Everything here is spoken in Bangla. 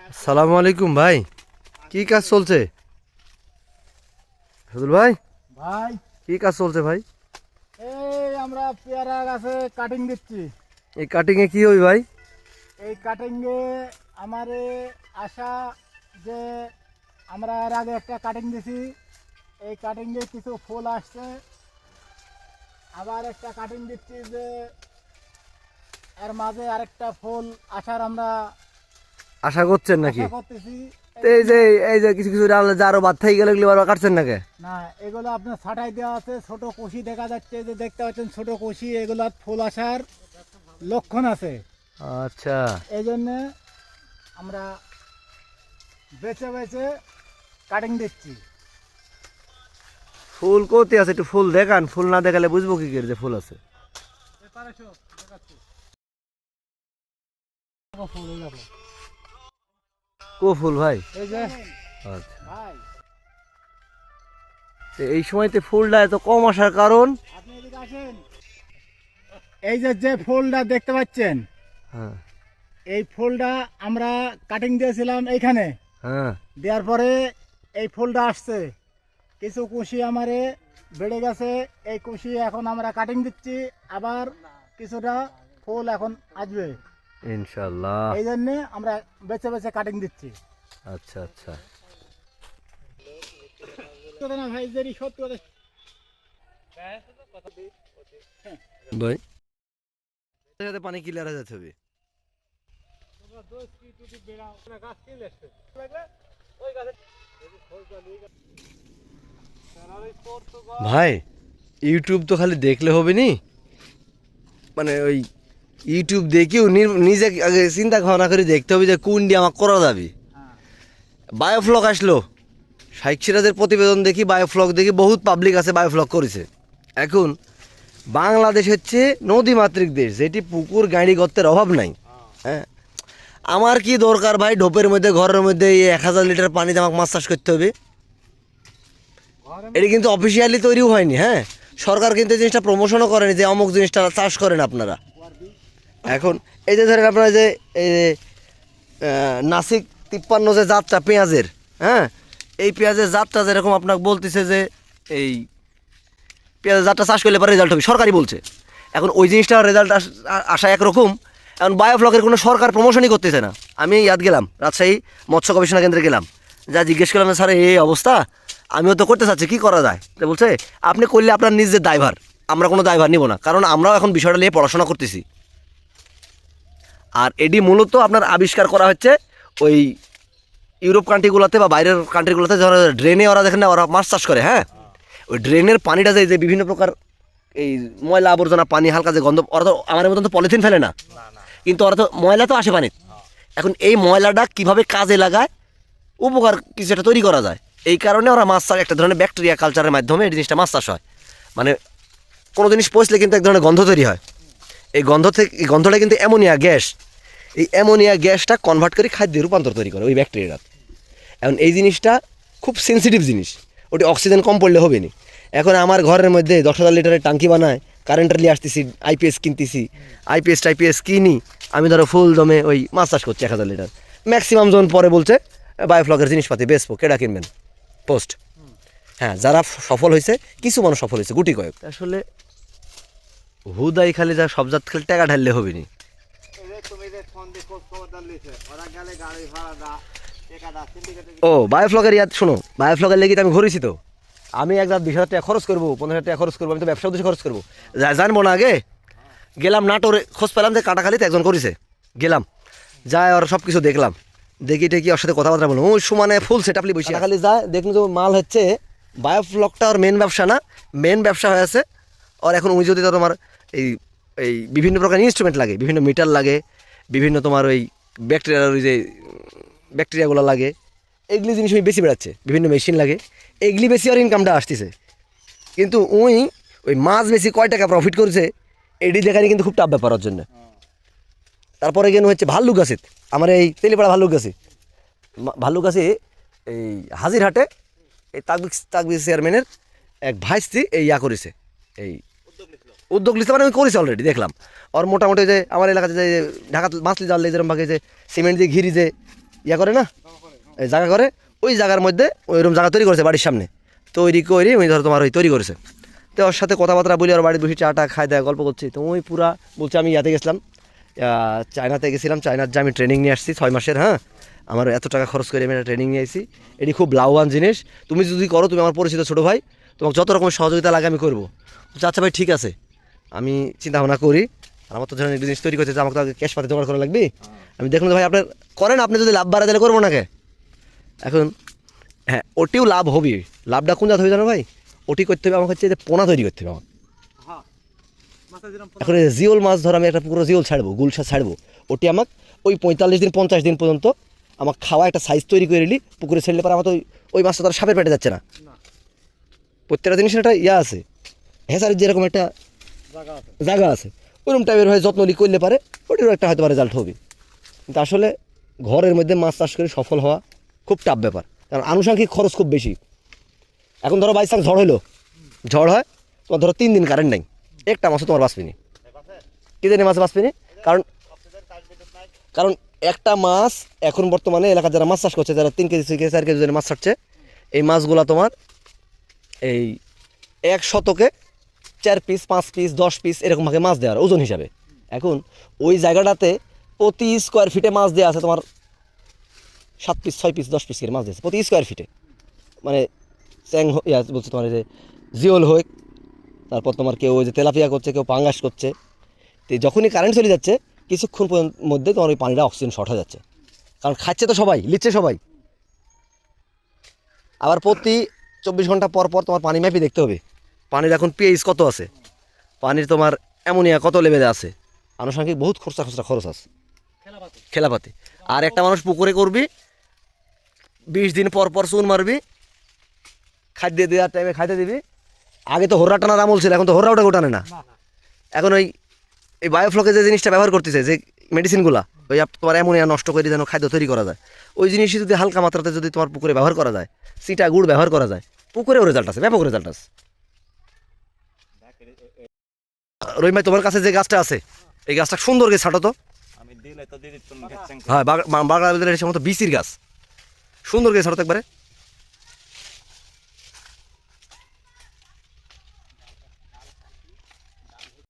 আসসালামু আলাইকুম ভাই, কি কাজ চলছে? সুদুল ভাই, ভাই কি কাজ চলছে ভাই? এই আমরা পেয়ারা গাছে কাটিং দিচ্ছি। এই কাটিং এ কি হই ভাই? এই কাটিংয়ে আমারে আশা যে আমরা এর আগে একটা কাটিং দিছি, এই কাটিংয়ে কিছু ফুল আসছে। আবার একটা কাটিং দিচ্ছি যে এর মাঝে আরেকটা ফুল আসার আমরা আশা করছেন নাকি? আশা করতেছি। তো এই যে কিছু কিছু ডাল যে আরো বাদ থেকে গেলে এগুলো আবার কাটছেন নাকি? না, এগুলো আপনার ছাঁটাই দেওয়া আছে। ছোট কুশি দেখা যাচ্ছে, যে দেখতে পাচ্ছেন ছোট কুশি, এগুলো ফুল আসার লক্ষণ আছে। আচ্ছা, এই জন্যে আমরা বেছে বেছে কাটিং দিচ্ছি। ফুল কোথায় আছে একটু ফুল দেখান, ফুল না দেখালে বুঝবো কি করে যে ফুল আছে? কো ফুল ভাই? এই যে আচ্ছা, ভাই, তো এই সময়তে ফুলটা এত কম আসার কারণ? আপনি এদিকে আসেন। এই যে যে ফুলটা দেখতে পাচ্ছেন, হ্যাঁ এই ফুলটা আমরা কাটিং দিয়েছিলাম এইখানে। হ্যাঁ, দেওয়ার পরে এই ফুলটা আসছে, কিছু কুশি আমারে বেড়ে গেছে। এই কুশি এখন আমরা কাটিং দিচ্ছি, আবার কিছুটা ফুল এখন আসবে। ইনশাল্লাহ। এই জন্য আমরা বেছে বেছে কাটিং দিচ্ছি। আচ্ছা আচ্ছা, না ভাই, যদি সত্যি কথা ভাই সাথে পানি ক্লিয়ার হয়ে যাচ্ছে হবে। ভাই ইউটিউব তো খালি দেখলে হবে নি, মানে ওই ইউটিউব দেখেও নিজে আগে চিন্তা ভাবনা করে দেখতে হবে যে কোনটি আমার করা যাবে। বায়োফ্লগ আসলো, শাইখ সিরাজের প্রতিবেদন দেখি, বায়োফ্লগ দেখি, বহুত পাবলিক আছে বায়োফ্লগ করেছে। এখন বাংলাদেশ হচ্ছে নদীমাতৃক দেশ, যেটি পুকুর গাড়ি গর্তের অভাব নাই। হ্যাঁ, আমার কি দরকার ভাই ঢোপের মধ্যে ঘরের মধ্যে এই 1000 লিটার পানিতে আমাকে মাছ চাষ করতে হবে? এটি কিন্তু অফিসিয়ালি তৈরিও হয়নি। হ্যাঁ, সরকার কিন্তু এই জিনিসটা প্রমোশনও করেনি যে অমুক জিনিসটা চাষ করেন আপনারা। এখন এই যে ধরেন আপনারা যে এই নাসিক 53 যে জাতটা পেঁয়াজের, হ্যাঁ, এই পেঁয়াজের জাতটা যেরকম আপনাকে বলতেছে যে এই পেঁয়াজের জাতটা চাষ করলে পরে রেজাল্ট হবে, সরকারই বলছে। এখন ওই জিনিসটা রেজাল্ট আসা একরকম। এখন বায়োফ্লকের কোনো সরকার প্রমোশনই করতেছে না। আমি ইয়াদ গেলাম, রাজশাহী মৎস্য গবেষণা কেন্দ্রে গেলাম, যা জিজ্ঞেস করলাম স্যার এই অবস্থা, আমিও তো করতে চাচ্ছি, কী করা যায়? তো বলছে আপনি করলে আপনার নিজের দায়ভার, আমরা কোনো দায়ভার নিব না, কারণ আমরাও এখন বিষয়টা নিয়ে পড়াশোনা করতেছি। আর এটি মূলত আপনার আবিষ্কার করা হচ্ছে ওই ইউরোপ কান্ট্রিগুলোতে বা বাইরের কান্ট্রিগুলোতে, যারা ড্রেনে ওরা দেখেন না ওরা মাছ চাষ করে। হ্যাঁ, ওই ড্রেনের পানিটা যে বিভিন্ন প্রকার এই ময়লা আবর্জনা পানি, হালকা যে গন্ধ, ওরা তো আমাদের মতন তো পলিথিন ফেলে না, কিন্তু ওরা তো ময়লা তো আসে পানি। এখন এই ময়লাটা কিভাবে কাজে লাগায় উপকার কিছু একটা তৈরি করা যায়, এই কারণে ওরা মাছ চাষ, একটা ধরনের ব্যাকটেরিয়া কালচারের মাধ্যমে এই জিনিসটা মাছ চাষ হয়। মানে কোনো জিনিস পচলে কিন্তু এক ধরনের গন্ধ তৈরি হয়, এই গন্ধটা কিন্তু অ্যামোনিয়া গ্যাস, এই অ্যামোনিয়া গ্যাসটা কনভার্ট করে খাদ্যে রূপান্তর তৈরি করে ওই ব্যাকটেরিয়াটা। এখন এই জিনিসটা খুব সেন্সিটিভ জিনিস, ওটি অক্সিজেন কম পড়লে হবে না। এখন আমার ঘরের মধ্যে 10,000 লিটারের টাঙ্কি বানায়, কারেন্টার নিয়ে আসতেছি, আইপিএস কিনতেছি, আইপিএস কিনি, আমি ধরো ফুল দমে ওই মাছ চাষ করছি 1000 লিটার। ম্যাক্সিমাম জন পরে বলছে বায়োফ্লকের জিনিসপাতি বেচবো, কেডা কিনবেন পোস্ট। হ্যাঁ, যারা সফল হয়েছে, কিছু মানুষ সফল হয়েছে গুটি কয়েক। আসলে হুদাই খালি যা সব জাত খালি টাকা ঢাললে হবে নি। ও বায়োফ্লগের ইয়াদ শোনো, বায়োফ্লগের লেগে আমি ঘুরেছি তো, আমি এক 20,000 টাকা খরচ করবো, 15,000 টাকা খরচ করবো, আমি তো ব্যবসা উদ্দেশ্যে খরচ করবো, জানবো না আগে। গেলাম নাটোরে, খোঁজ পেলাম যে কাটাখালিতে একজন করেছে, গেলাম, যায় ওরা সব কিছু দেখলাম, দেখি টেকি ওর সাথে কথাবার্তা বললাম, ওই সমানে ফুল সেট আপলি বসে খালি যায়, দেখুন যে মাল হচ্ছে বায়োফ্লগটা ওর মেন ব্যবসা না, মেন ব্যবসা হয়েছে ওর এখন। ওই যদি তোমার এই এই বিভিন্ন প্রকার ইনস্ট্রুমেন্ট লাগে, বিভিন্ন মিটার লাগে, বিভিন্ন তোমার ওই ব্যাকটেরিয়ার ওই যে ব্যাকটেরিয়াগুলো লাগে, এগুলি জিনিস ওই বেশি বেড়াচ্ছে, বিভিন্ন মেশিন লাগে, এগুলি বেশি ওর ইনকামটা আসতেছে। কিন্তু ওই মাছ বেশি কয় টাকা প্রফিট করছে এটি দেখানি কিন্তু খুব টাফ ব্যাপার ওর জন্য। তারপরে কেন হচ্ছে ভাল্লুকগাছি, আমার এই তেলিপাড়া ভাল্লুকগাছি এই হাজিরহাটে এই তাকবির চেয়ারম্যানের এক ভাইস্ত্রী এই ইয়া করেছে, এই উদ্যোগ নিতে, মানে আমি করেছি অলরেডি, দেখলাম। আর মোটামুটি যে আমার এলাকাতে যে ঢাকা মাছলি জানলে যেরকম ভাগে যে সিমেন্ট দিয়ে ঘিরি যে ইয়া করে না, এই জায়গা করে, ওই জায়গার মধ্যে ওইরকম জায়গা তৈরি করেছে বাড়ির সামনে, তৈরি করে ওই ধরো তোমার ওই তৈরি করেছে। তো ওর সাথে কথাবার্তা বলি, আর বাড়িতে বসে চা টা খাই দেয়, গল্প করছি। তো ওই পুরা বলছে আমি ইয়াতে গেছিলাম, চায়নাতে গেছিলাম, চায়নার যে আমি ট্রেনিং নিয়ে আসছি 6 মাসের, হ্যাঁ আমার এত টাকা খরচ করে আমি একটা ট্রেনিং নিয়ে আসছি, এটি খুব লাভবান জিনিস, তুমি যদি করো, তুমি আমার পরিচিত ছোটো ভাই, তোমাকে যত রকমের সহযোগিতা লাগে আমি করবো। আচ্ছা ভাই ঠিক আছে, আমি চিন্তা ভাবনা করি, আর আমার তো ধরেন জিনিস তৈরি করতে আমাকে তো আগে ক্যাশ পাতি জোগাড় করা লাগবে। আমি দেখুন ভাই আপনার করেন, আপনি যদি লাভ বাড়া দিলে করবো নাকি এখন। হ্যাঁ ওটিও লাভ হবে, লাভটা কোন জাত হবে জানো ভাই, ওটি করতে হবে আমার হচ্ছে যে পোনা তৈরি করতে হবে আমার। এখন এই জিওল মাছ ধর, আমি একটা পুরো জিওল ছাড়বো, গুলশা ছাড়বো, ওটি আমাকে ওই 45 দিন 50 দিন পর্যন্ত আমার খাওয়া একটা সাইজ তৈরি করে নিলি, পুকুরে ছেড়লে পরে আমার তো ওই মাছটা তার সাপের পেটে যাচ্ছে না। প্রত্যেকটা জিনিসের একটা ইয়া আছে, হেসারির যেরকম একটা জায়গা আছে, ওরকম টাইপের হয় যত্ন লি করলে পারে, ওটিরও একটা হয়তো রেজাল্ট হবে। কিন্তু আসলে ঘরের মধ্যে মাছ চাষ করে সফল হওয়া খুব টাফ ব্যাপার, কারণ আনুষঙ্গিক খরচ খুব বেশি। এখন ধরো বাইচান্স ঝড় হলো, ঝড় হয় তোমার ধরো 3 দিন কারেন্ট নেই, একটা মাছও তোমার বাঁচবেনি, কি জানি মাছ বাঁচবেনি, কারণ কারণ একটা মাছ এখন বর্তমানে এলাকার যারা মাছ চাষ করছে, যারা 3 কেজি 4 কেজি মাছ ছাড়ছে, এই মাছগুলা তোমার এই 1 শতকে 4 পিস 5 পিস 10 পিস এরকমভাবে মাছ দেওয়ার ওজন হিসাবে। এখন ওই জায়গাটাতে প্রতি স্কোয়ার ফিটে মাছ দেওয়া আছে তোমার 7 পিস 6 পিস 10 পিস করে মাছ দিয়েছে প্রতি স্কোয়ার ফিটে, মানে চ্যাং ইয়া বলছে তোমার এই যে জিওল হোক, তারপর তোমার কেউ ওই যে তেলাপিয়া করছে, কেউ পাঙ্গাস করছে। তো যখনই কারেন্ট চলে যাচ্ছে কিছুক্ষণ মধ্যে তোমার ওই পানিটা অক্সিজেন শর্ট হয়ে যাচ্ছে, কারণ খাচ্ছে তো সবাই, লিচ্ছে সবাই। আবার প্রতি 24 ঘন্টা পর পর তোমার পানি ম্যাপে দেখতে হবে, পানির এখন পিএইচ কত আছে, পানির তোমার অ্যামোনিয়া কত লেভেলে আছে, আনুষঙ্গিক বহুত খরচ আছে খেলাপাতি। আর একটা মানুষ পুকুরে করবি, 20 দিন পর পর চুন মারবি, খাদ্য দেওয়ার টাইমে খাইতে দিবি। আগে তো হোররা টানার আমল ছিল, এখন তো হোররা ওটা টানে না, এখন ওই এই বায়োফ্লকে যে জিনিসটা ব্যবহার করতেছে, যে মেডিসিনগুলা, ওই তোমার অ্যামোনিয়া নষ্ট করে যেন খাদ্য তৈরি করা যায়, ওই জিনিসই যদি হালকা মাত্রাতে যদি তোমার পুকুরে ব্যবহার করা যায়, চিটা গুড় ব্যবহার করা যায়, পুকুরেও রেজাল্ট আছে, ব্যাপক রেজাল্ট আছে। রহিম ভাই তোমার কাছে যে গাছটা আছে, এই গাছটা সুন্দর গেছে, ছাটো তো। হ্যাঁ বাগানের মতো বিসির গাছ, সুন্দর গেছে ছাটো তো একবারে।